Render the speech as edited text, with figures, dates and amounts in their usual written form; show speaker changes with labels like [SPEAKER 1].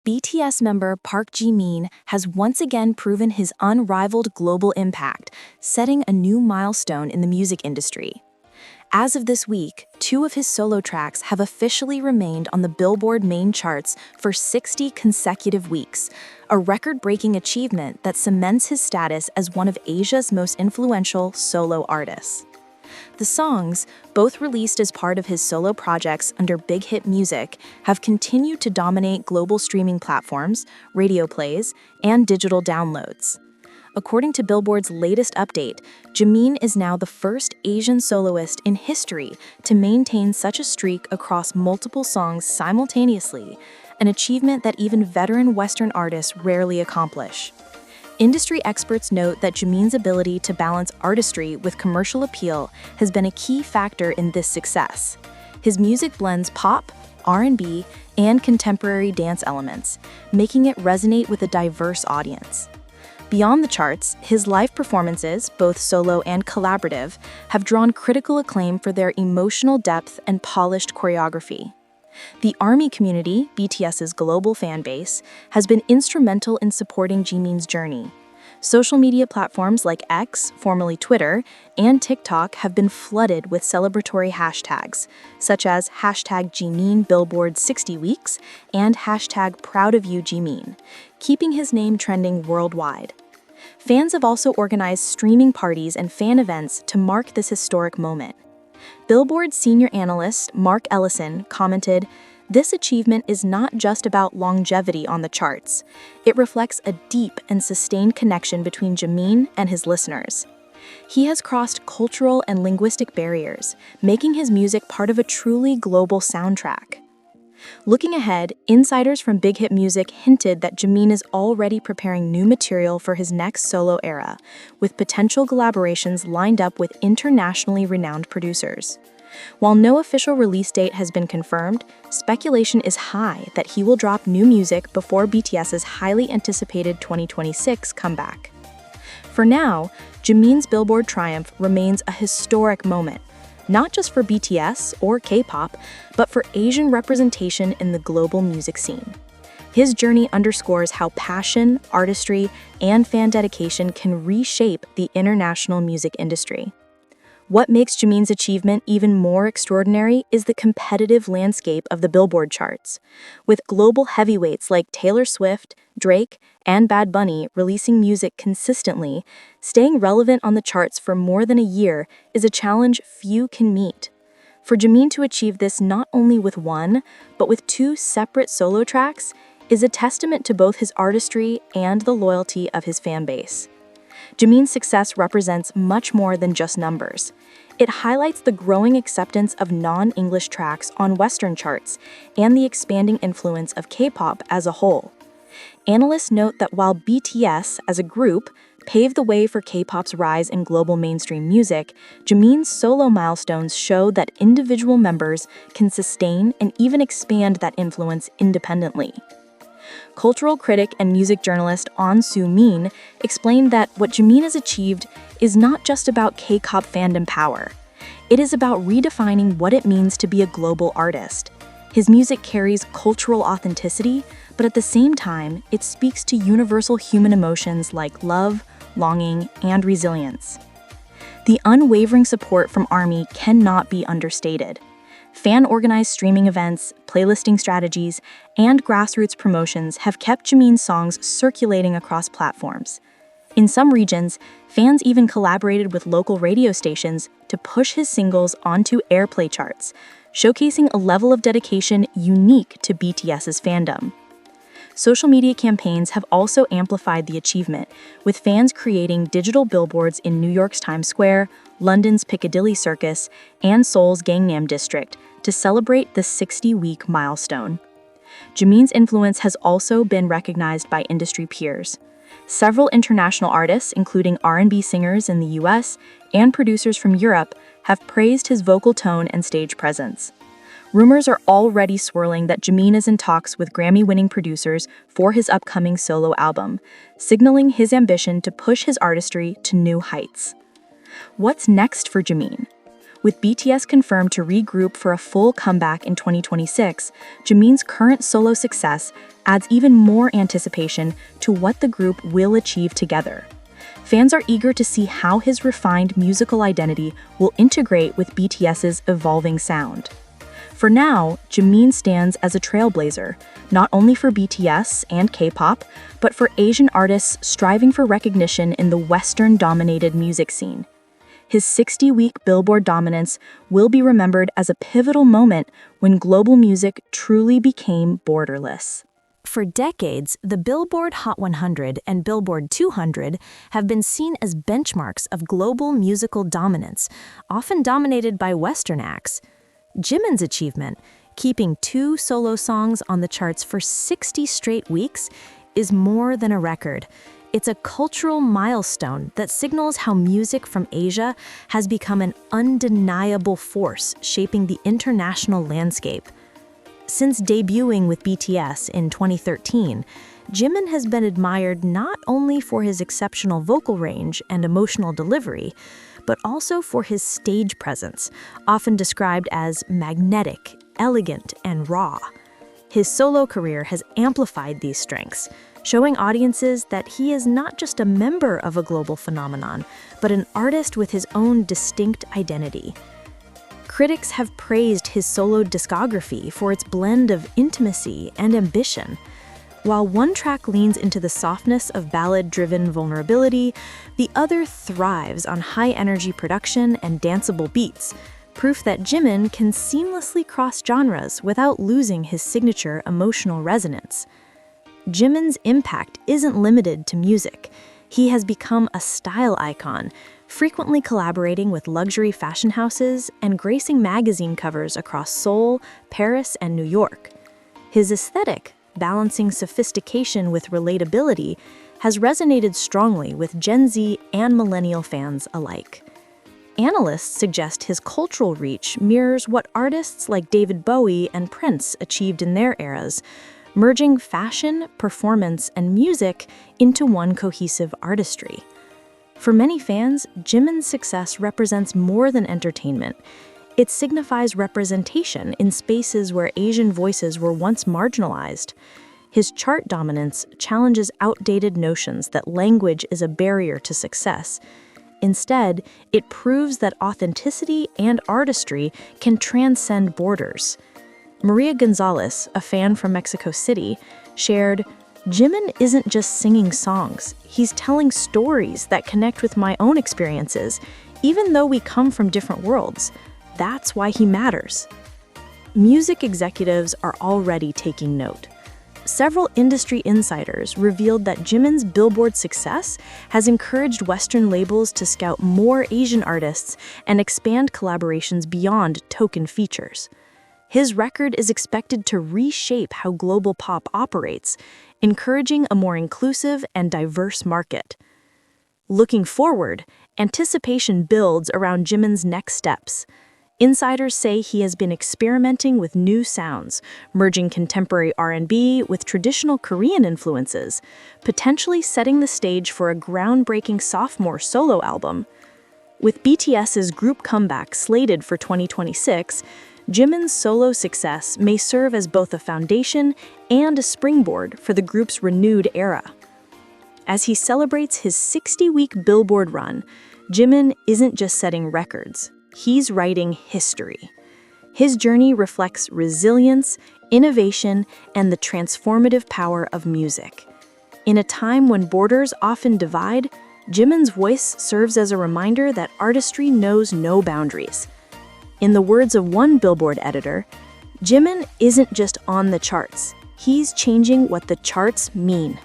[SPEAKER 1] BTS member Park Jimin has once again proven his unrivaled global impact, setting a new milestone in the music industry. As of this week, 2 of his solo tracks have officially remained on the Billboard main charts for 60 consecutive weeks, a record-breaking achievement that cements his status as one of Asia's most influential solo artists. The songs, both released as part of his solo projects under Big Hit Music, have continued to dominate global streaming platforms, radio plays, and digital downloads. According to Billboard's latest update, Jimin is now the first Asian soloist in history to maintain such a streak across multiple songs simultaneously, an achievement that even veteran Western artists rarely accomplish. Industry experts note that Jimin's ability to balance artistry with commercial appeal has been a key factor in this success. His music blends pop, R&B, and contemporary dance elements, making it resonate with a diverse audience. Beyond the charts, his live performances, both solo and collaborative, have drawn critical acclaim for their emotional depth and polished choreography. The ARMY community, BTS's global fan base, has been instrumental in supporting Jimin's journey. Social media platforms like X, formerly Twitter, and TikTok have been flooded with celebratory hashtags, such as #Jimin Billboard 60 Weeks and #Proud of You Jimin, keeping his name trending worldwide. Fans have also organized streaming parties and fan events to mark this historic moment. Billboard senior analyst Mark Ellison commented, "This achievement is not just about longevity on the charts. It reflects a deep and sustained connection between Jimin and his listeners. He has crossed cultural and linguistic barriers, making his music part of a truly global soundtrack." Looking ahead, insiders from Big Hit Music hinted that Jimin is already preparing new material for his next solo era, with potential collaborations lined up with internationally renowned producers. While no official release date has been confirmed, speculation is high that he will drop new music before BTS's highly anticipated 2026 comeback. For now, Jimin's Billboard triumph remains a historic moment, not just for BTS or K-pop, but for Asian representation in the global music scene. His journey underscores how passion, artistry, and fan dedication can reshape the international music industry. What makes Jimin's achievement even more extraordinary is the competitive landscape of the Billboard charts. With global heavyweights like Taylor Swift, Drake, and Bad Bunny releasing music consistently, staying relevant on the charts for more than a year is a challenge few can meet. For Jimin to achieve this not only with one, but with 2 separate solo tracks is a testament to both his artistry and the loyalty of his fan base. Jimin's success represents much more than just numbers. It highlights the growing acceptance of non-English tracks on Western charts and the expanding influence of K-pop as a whole. Analysts note that while BTS, as a group, paved the way for K-pop's rise in global mainstream music, Jimin's solo milestones show that individual members can sustain and even expand that influence independently. Cultural critic and music journalist An Soo-min explained that what Jimin has achieved is not just about K-pop fandom power. It is about redefining what it means to be a global artist. His music carries cultural authenticity, but at the same time, it speaks to universal human emotions like love, longing, and resilience. The unwavering support from ARMY cannot be understated. Fan-organized streaming events, playlisting strategies, and grassroots promotions have kept Jimin's songs circulating across platforms. In some regions, fans even collaborated with local radio stations to push his singles onto airplay charts, showcasing a level of dedication unique to BTS's fandom. Social media campaigns have also amplified the achievement, with fans creating digital billboards in New York's Times Square, London's Piccadilly Circus, and Seoul's Gangnam District to celebrate the 60-week milestone. Jimin's influence has also been recognized by industry peers. Several international artists, including R&B singers in the US and producers from Europe, have praised his vocal tone and stage presence. Rumors are already swirling that Jimin is in talks with Grammy-winning producers for his upcoming solo album, signaling his ambition to push his artistry to new heights. What's next for Jimin? With BTS confirmed to regroup for a full comeback in 2026, Jimin's current solo success adds even more anticipation to what the group will achieve together. Fans are eager to see how his refined musical identity will integrate with BTS's evolving sound. For now, Jimin stands as a trailblazer, not only for BTS and K-pop, but for Asian artists striving for recognition in the Western-dominated music scene. His 60-week Billboard dominance will be remembered as a pivotal moment when global music truly became borderless.
[SPEAKER 2] For decades, the Billboard Hot 100 and Billboard 200 have been seen as benchmarks of global musical dominance, often dominated by Western acts. Jimin's achievement, keeping 2 solo songs on the charts for 60 straight weeks, is more than a record. It's a cultural milestone that signals how music from Asia has become an undeniable force shaping the international landscape. Since debuting with BTS in 2013, Jimin has been admired not only for his exceptional vocal range and emotional delivery, but also for his stage presence, often described as magnetic, elegant, and raw. His solo career has amplified these strengths, showing audiences that he is not just a member of a global phenomenon, but an artist with his own distinct identity. Critics have praised his solo discography for its blend of intimacy and ambition. While one track leans into the softness of ballad-driven vulnerability, the other thrives on high-energy production and danceable beats, proof that Jimin can seamlessly cross genres without losing his signature emotional resonance. Jimin's impact isn't limited to music. He has become a style icon, frequently collaborating with luxury fashion houses and gracing magazine covers across Seoul, Paris, and New York. His aesthetic, balancing sophistication with relatability, has resonated strongly with Gen Z and millennial fans alike. Analysts suggest his cultural reach mirrors what artists like David Bowie and Prince achieved in their eras, merging fashion, performance, and music into one cohesive artistry. For many fans, Jimin's success represents more than entertainment. It signifies representation in spaces where Asian voices were once marginalized. His chart dominance challenges outdated notions that language is a barrier to success. Instead, it proves that authenticity and artistry can transcend borders. Maria Gonzalez, a fan from Mexico City, shared, "Jimin isn't just singing songs, he's telling stories that connect with my own experiences, even though we come from different worlds. That's why he matters." Music executives are already taking note. Several industry insiders revealed that Jimin's Billboard success has encouraged Western labels to scout more Asian artists and expand collaborations beyond token features. His record is expected to reshape how global pop operates, encouraging a more inclusive and diverse market. Looking forward, anticipation builds around Jimin's next steps. Insiders say he has been experimenting with new sounds, merging contemporary R&B with traditional Korean influences, potentially setting the stage for a groundbreaking sophomore solo album. With BTS's group comeback slated for 2026, Jimin's solo success may serve as both a foundation and a springboard for the group's renewed era. As he celebrates his 60-week Billboard run, Jimin isn't just setting records, he's writing history. His journey reflects resilience, innovation, and the transformative power of music. In a time when borders often divide, Jimin's voice serves as a reminder that artistry knows no boundaries. In the words of one Billboard editor, Jimin isn't just on the charts, he's changing what the charts mean.